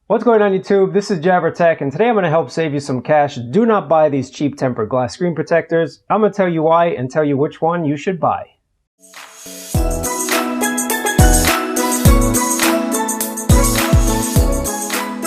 What's going on YouTube? This is Jabber Tech, and today I'm going to help save you some cash. Do not buy these cheap tempered glass screen protectors. I'm going to tell you why and tell you which one you should buy.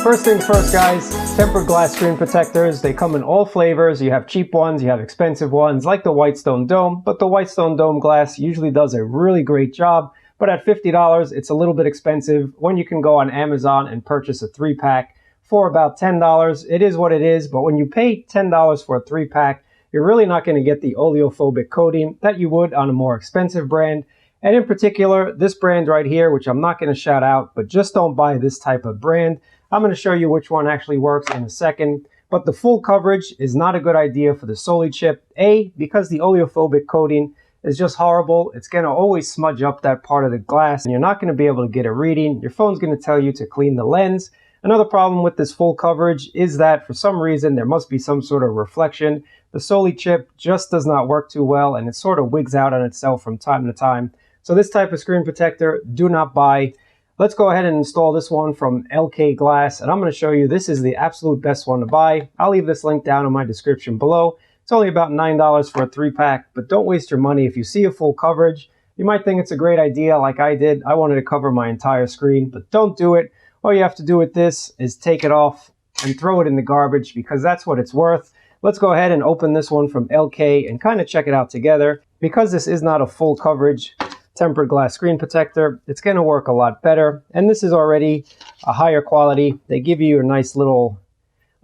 First things first, guys, tempered glass screen protectors, they come in all flavors. You have cheap ones, you have expensive ones, like the Whitestone Dome, but the Whitestone Dome glass usually does a really great job. But at $50, it's a little bit expensive when you can go on Amazon and purchase a 3-pack for about $10. It is what it is, but when you pay $10 for a 3-pack, you're really not going to get the oleophobic coating that you would on a more expensive brand. And in particular, this brand right here, which I'm not going to shout out, but just don't buy this type of brand. I'm going to show you which one actually works in a second. But the full coverage is not a good idea for the Soli chip. A, because the oleophobic coating is just horrible. It's going to always smudge up that part of the glass and you're not going to be able to get a reading. Your phone's going to tell you to clean the lens. Another problem with this full coverage is that for some reason there must be some sort of reflection. The Soli chip just does not work too well and it sort of wigs out on itself from time to time. So this type of screen protector, do not buy. Let's go ahead and install this one from LK Glass, and I'm going to show you this is the absolute best one to buy. I'll leave this link down in my description below. It's only about $9 for a 3-pack, but don't waste your money. If you see a full coverage, you might think it's a great idea like I did. I wanted to cover my entire screen, but don't do it. All you have to do with this is take it off and throw it in the garbage because that's what it's worth. Let's go ahead and open this one from LK and kind of check it out together. Because this is not a full coverage tempered glass screen protector, it's going to work a lot better. And this is already a higher quality. They give you a nice little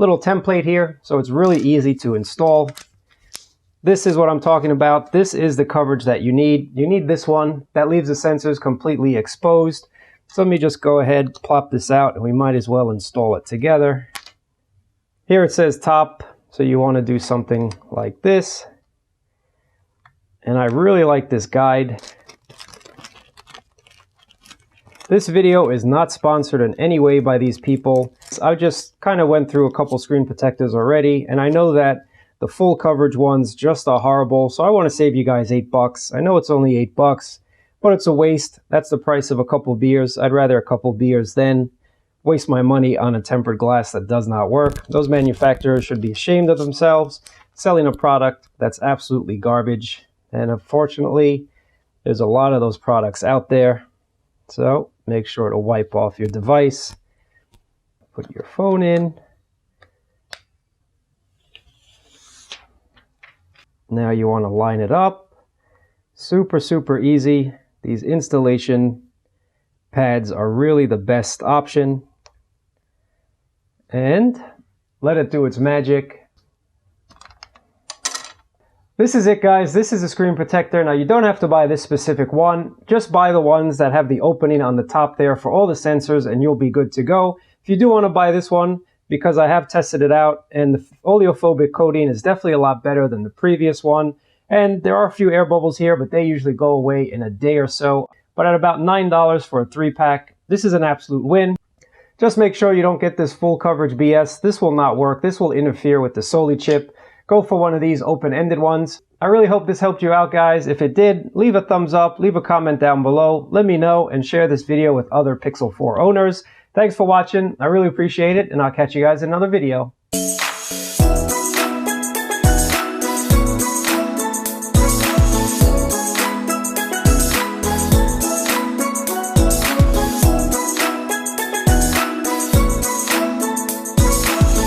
template here, so it's really easy to install. This is what I'm talking about. This is the coverage that you need. You need this one that leaves the sensors completely exposed. So let me just go ahead, plop this out, and we might as well install it together. Here it says top, so you want to do something like this. And I really like this guide. This video is not sponsored in any way by these people. I just kind of went through a couple screen protectors already, and I know that the full coverage ones just are horrible, so I want to save you guys $8. I know it's only $8, but it's a waste. That's the price of a couple beers. I'd rather a couple beers than waste my money on a tempered glass that does not work. Those manufacturers should be ashamed of themselves selling a product that's absolutely garbage. And unfortunately, there's a lot of those products out there. So make sure to wipe off your device. Put your phone in. Now you want to line it up. Super, super easy. These installation pads are really the best option. And let it do its magic. This is it, guys. This is a screen protector. Now you don't have to buy this specific one. Just buy the ones that have the opening on the top there for all the sensors and you'll be good to go. If you do want to buy this one, because I have tested it out and the oleophobic coating is definitely a lot better than the previous one. And there are a few air bubbles here, but they usually go away in a day or so. But at about $9 for a 3-pack, this is an absolute win. Just make sure you don't get this full coverage BS. This will not work. This will interfere with the Soli chip. Go for one of these open-ended ones. I really hope this helped you out, guys. If it did, leave a thumbs up, leave a comment down below. Let me know and share this video with other Pixel 4 owners. Thanks for watching. I really appreciate it, and I'll catch you guys in another video.